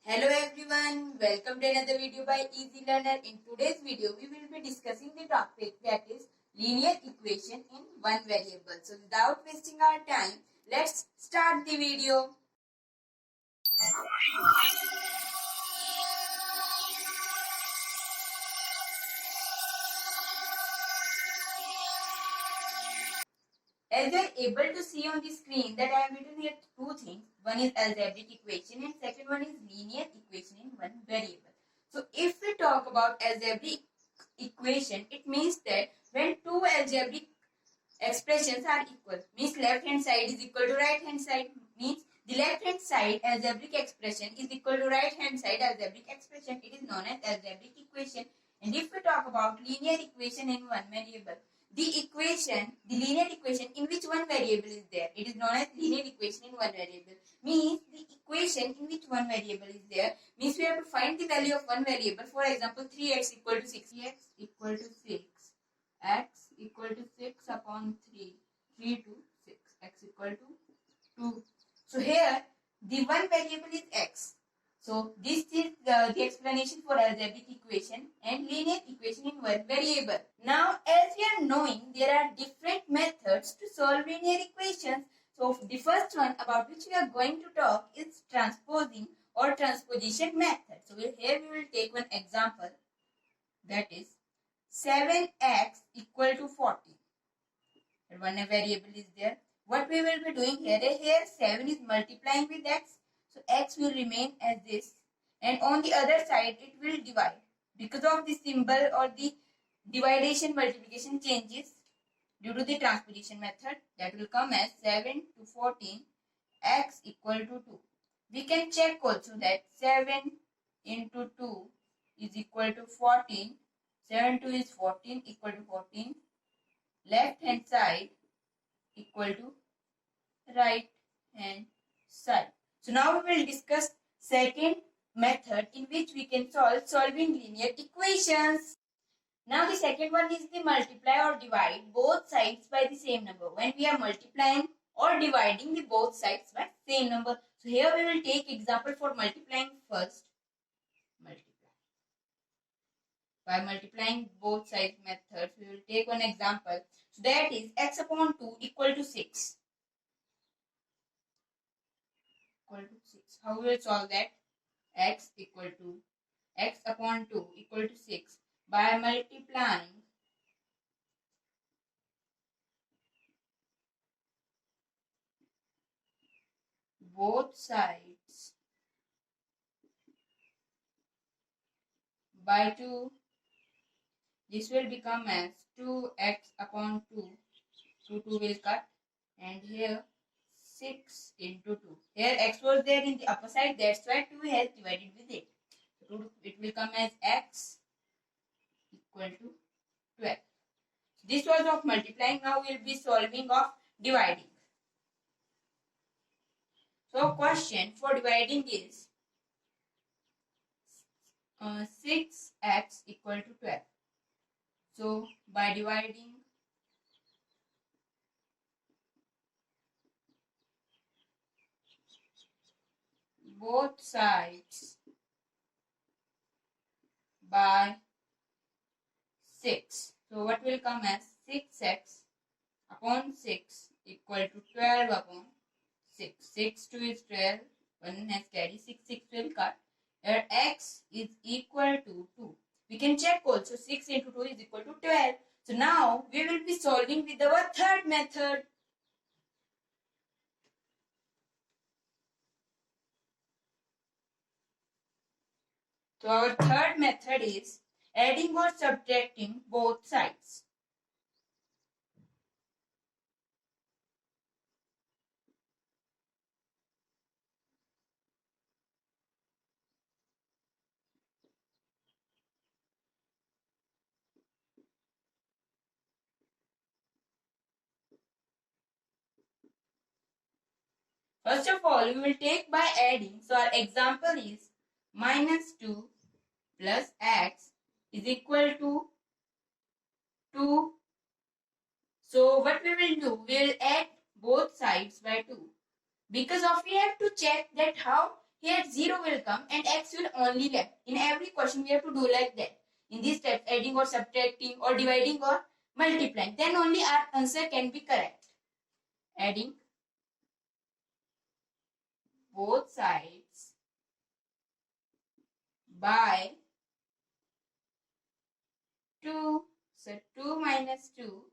Hello everyone, welcome to another video by Easy Learner. In today's video, we will be discussing the topic that is linear equation in one variable. So without wasting our time, let's start the video. As you are able to see on the screen that I am written here two things. One is algebraic equation and second one is linear equation in one variable. So if we talk about algebraic equation, it means that when two algebraic expressions are equal, means left hand side is equal to right hand side, means the left hand side algebraic expression is equal to right hand side algebraic expression. It is known as algebraic equation. And if we talk about linear equation in one variable, the linear equation in which one variable is there, it is known as linear equation in one variable. Means the equation in which one variable is there, means we have to find the value of one variable. For example, 3x equal to 6. 3x equal to 6. X equal to 6 upon 3. 3 to 6. X equal to 2. So here the one variable is x. So this is the explanation for algebraic equation and linear equation in one variable. Now as we are knowing, there are different methods to solve linear equations. So the first one about which we are going to talk is transposing or transposition method. So here we will take one example, that is 7x equal to 40. And one variable is there. What we will be doing here 7 is multiplying with x. So x will remain as this. And on the other side, it will divide. Because of the symbol or the dividation multiplication changes due to the transposition method, that will come as 7 to 14, x equal to 2. We can check also that 7 into 2 is equal to 14. 7 2 is 14 equal to 14. Left hand side equal to right hand side. So now we will discuss second method in which we can solving linear equations. Now the second one is the multiply or divide both sides by the same number. When we are multiplying or dividing the both sides by same number. So here we will take example for multiplying first. By multiplying both sides methods, we will take one example. So that is x upon 2 equal to 6. How we will solve that? X upon 2 equal to 6 by multiplying both sides by 2. This will become as 2x upon 2. 2 will cut, and here 6 into 2. Here x was there in the upper side, that's why 2 has divided with it. So it will come as x equal to 12. This was of multiplying. Now we will be solving of dividing. So question for dividing is 6x equal to 12. So by dividing both sides by 6. So what will come as 6x upon 6 equal to 12 upon 6. 6 2 is 12. 1 has carry 6. 6 will cut. Here x is equal to 2. We can check also 6 into 2 is equal to 12. So now we will be solving with our third method. So our third method is adding or subtracting both sides. First of all, we will take by adding. So our example is minus 2 plus x is equal to 2. So what we will do, we will add both sides by 2. Because of we have to check that how here 0 will come and x will only left. In every question we have to do like that. In these steps, adding or subtracting or dividing or multiplying, then only our answer can be correct. Adding both sides by 2. So 2 minus 2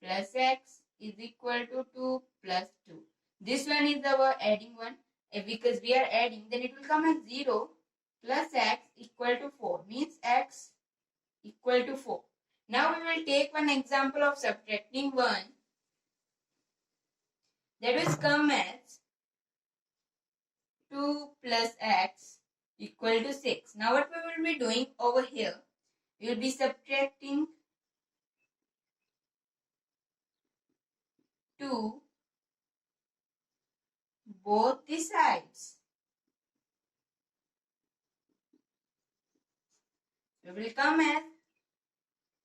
plus x is equal to 2 plus 2. This one is our adding one. If because we are adding, then it will come as 0 plus x equal to 4. Means x equal to 4. Now we will take one example of subtracting 1. That will come as 2 plus x equal to 6. Now what we will be doing over here, we will be subtracting 2 both the sides. We will come as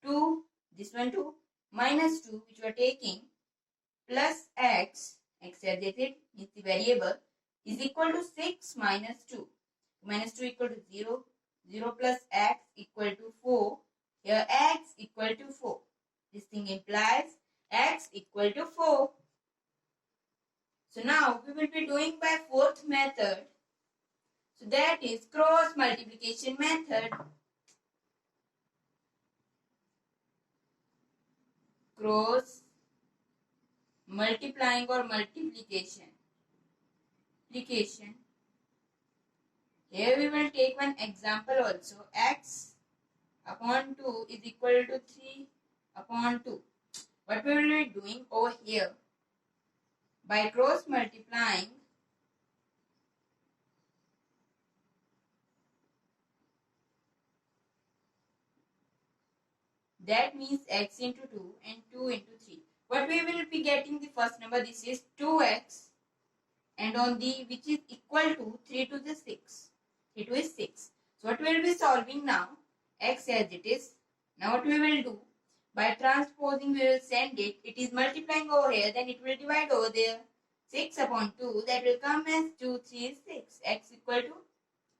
2, this one 2, minus 2 which we are taking, plus x as it is the variable, is equal to 6 minus 2. Minus 2 equal to 0. 0 plus x equal to 4. Here x equal to 4. This thing implies x equal to 4. So now we will be doing by fourth method. So that is cross multiplication method. Cross multiplying or multiplication. Here we will take one example also. X upon 2 is equal to 3 upon 2. What we will be doing over here, by cross multiplying, that means x into 2 and 2 into 3. What we will be getting the first number, this is 2x, and on the which is equal to 3 to the 6. 3 to is 6. So what we will be solving now, x as it is. Now what we will do, by transposing we will send it. It is multiplying over here, then it will divide over there. 6 upon 2, that will come as 2, 3 is 6. X equal to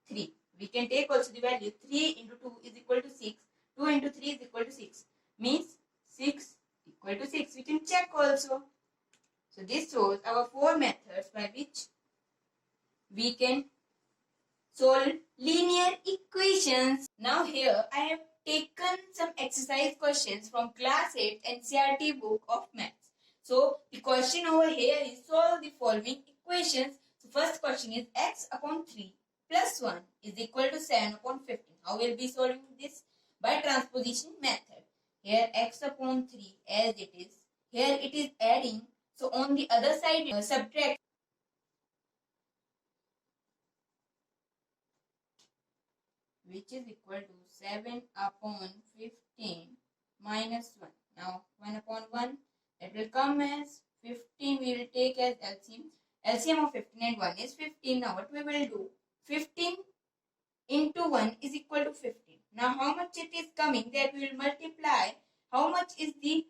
3. We can take also the value 3 into 2 is equal to 6. 2 into 3 is equal to 6. Means 6 equal to 6. We can check also. So this shows our 4 methods by which we can solve linear equations. Now here I have taken some exercise questions from class 8 NCERT book of maths. So the question over here is solve the following equations. So first question is x upon 3 plus 1 is equal to 7 upon 15. How will be solving this? By transposition method. Here x upon 3 as it is. Here it is adding. So on the other side subtract, which is equal to 7 upon 15 minus 1. Now 1 upon 1, that will come as 15. We will take as LCM. LCM of 15 and 1 is 15. Now what we will do, 15 into 1 is equal to 15. Now how much it is coming, that we will multiply. How much is the,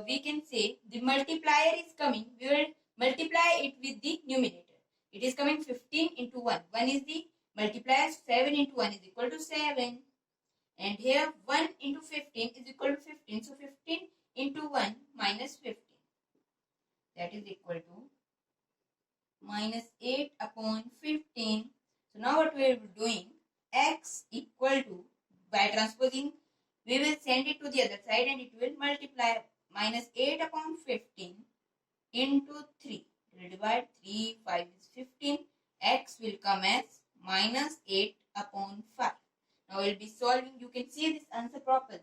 we can say the multiplier is coming. We will multiply it with the numerator. It is coming 15 into 1. 1 is the multiplier, 7 into 1 is equal to 7. And here 1 into 15 is equal to 15. So 15 into 1 minus 15. That is equal to minus 8 upon 15. So now what we will be doing, x equal to, by transposing, we will send it to the other side and it will multiply. Minus 8 upon 15 into 3. We will divide 3, 5 is 15. X will come as minus 8 upon 5. Now we will be solving. You can see this answer properly.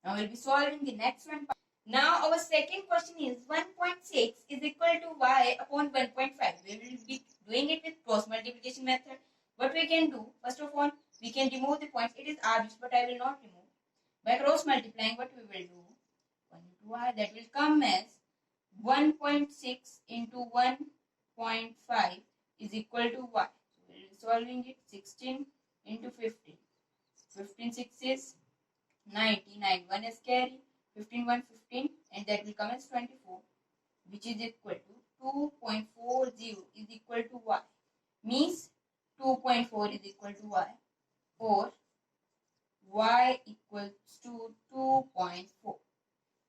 Now we will be solving the next one. Now our second question is 1.6 is equal to y upon 1.5. We will be doing it with cross multiplication method. What we can do, first of all, we can remove the points. It is obvious, but I will not remove. By cross multiplying, what we will do, 1 into y, that will come as 1.6 into 1.5 is equal to y. So we will be solving it. 16 into 15. 15 6 is 90. 9 1 is carry. 15 1 15, and that will come as 24, which is equal to 2.40 is equal to y. means 2.4 is equal to y, or y equals to 2.4.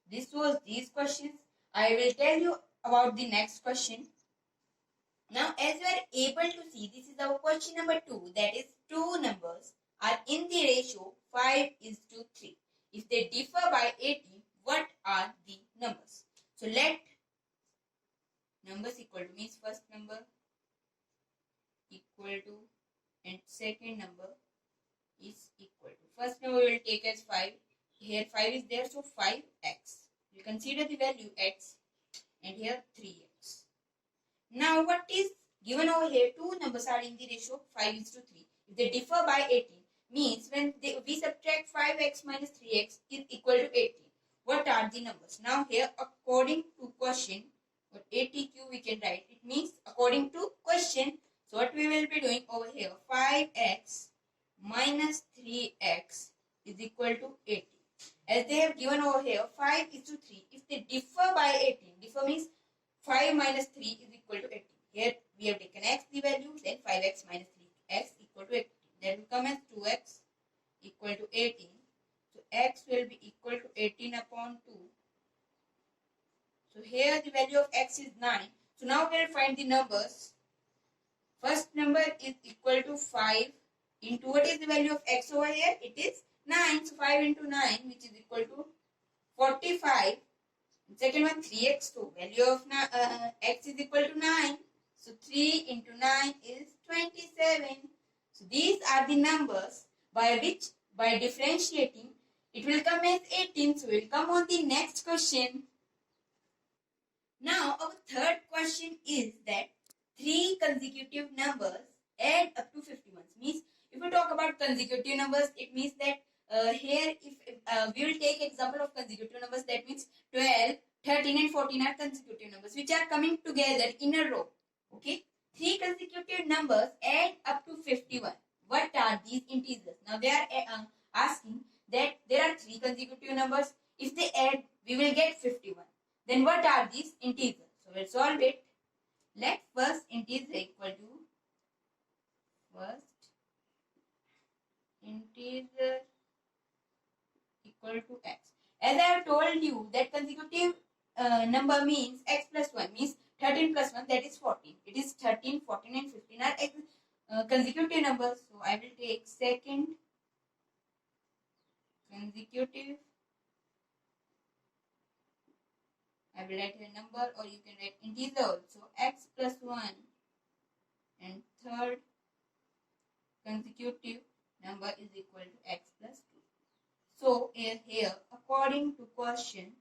This was these questions. I will tell you about the next question. Now, as you are able to see, this is our question number 2. That is, two numbers are in the ratio 5:3. If they differ by 18, what are the numbers? So, let numbers equal to means first number equal to and second number is equal to. First number we will take as 5. Here 5 is there, so 5x. You consider the value x and here 3x. Now what is given over here? Two numbers are in the ratio 5:3. If they differ by 18, means when we subtract 5x minus 3x is equal to 18. What are the numbers? Now here according to question, or ATQ we can write. It means according to question. So what we will be doing over here, 5x minus 3x is equal to 18. As they have given over here 5:3. If they differ by 18, differ means 5 minus 3 is equal to 18. Here we have taken x the value, then 5x minus 3x equal to 18. That will come as 2x equal to 18. So x will be equal to 18 upon 2. So here the value of x is 9. So now we will find the numbers. First number is equal to 5 into what is the value of x over here? It is 9. So 5 into 9, which is equal to 45. Second one 3x. So value of x is equal to 9. So 3 into 9 is 27. So these are the numbers by which, by differentiating, it will come as 18. So we will come on the next question. Now our third question is that three consecutive numbers add up to 51. Means if we talk about consecutive numbers, it means that here if we will take example of consecutive numbers, that means 12, 13 and 14 are consecutive numbers which are coming together in a row. Okay, three consecutive numbers add up to 51. What are these integers? Now they are asking that there are three consecutive numbers. If they add, we will get 51. Then what are these integers? So we'll solve it. Let first integer equal to first integer equal to x. As I have told you that consecutive number means x plus 1 means 13 plus 1, that is 14. It is 13, 14 and 15 are consecutive numbers. So I will take second consecutive. I will write a number, or you can write integer also, x plus 1, and third consecutive number is equal to x plus 2. So here according to question,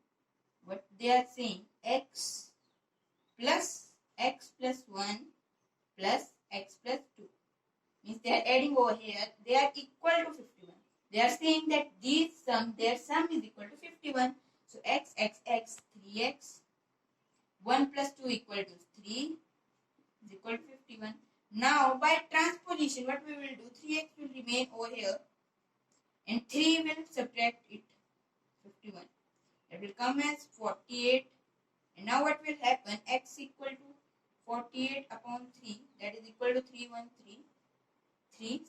what they are saying, x plus 1 plus x plus 2 means they are adding over here, they are equal to 51. They are saying that their sum is equal to 51. So x, 3x, 1 plus 2 equal to 3 is equal to 51. Now by transposition, what we will do, 3x will remain over here and 3 will subtract it, 51. It will come as 48. And now what will happen, x equal to 48 upon 3, that is equal to 313.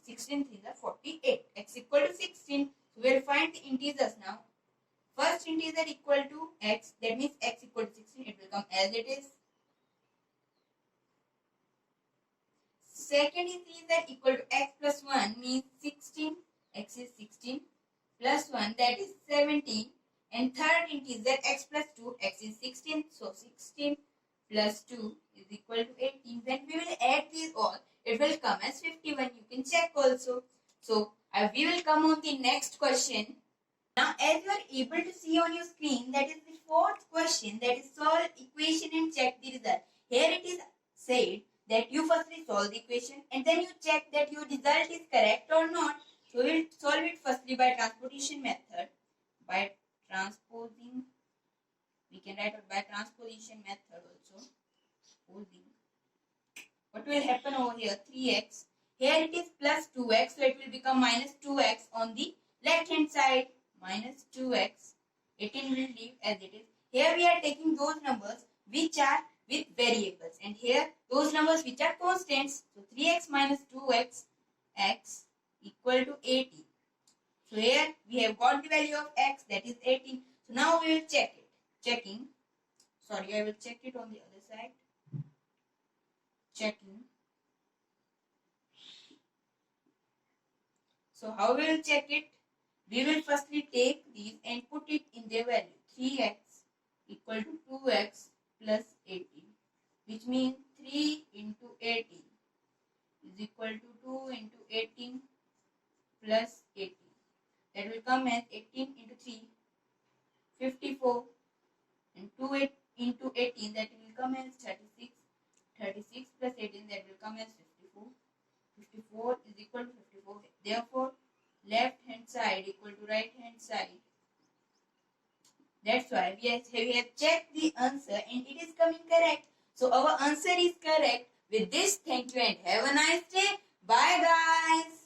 16 3 is 48. X equal to 16. So we will find the integers now. First integer equal to x, that means x equal to 16, it will come as it is. Second integer equal to x plus 1 means 16, x is 16 plus 1, that is 17. And third integer x plus 2, x is 16, so 16 plus 2 is equal to 18. When we will add these all, it will come as 51. You can check also. So we will come on the next question. Now as you are able to see on your screen, that is the fourth question, that is solve equation and check the result. Here it is said that you firstly solve the equation and then you check that your result is correct or not. So we will solve it firstly by transposition method. By transposing, we can write it by transposition method also. What will happen over here, 3x. Here it is plus 2x, so it will become minus 2x on the left hand side. Minus 2x. 18 will leave as it is. Here we are taking those numbers which are with variables. And here those numbers which are constants. So 3x minus 2x x equal to 18. So here we have got the value of x, that is 18. So now we will check it. Checking. Sorry, I will check it on the other side. Checking. So how we will check it? We will firstly take these and put it in their value. 3x equal to 2x plus 18, which means 3 into 18 is equal to 2 into 18 plus 18. That will come as 18 into 3, 54, and 2 into 18, that will come as 36. 36 plus 18, that will come as 54. 54 is equal to 54. Therefore, left hand side equal to right hand side. That's why we have checked the answer and it is coming correct. So our answer is correct. With this, thank you and have a nice day. Bye guys.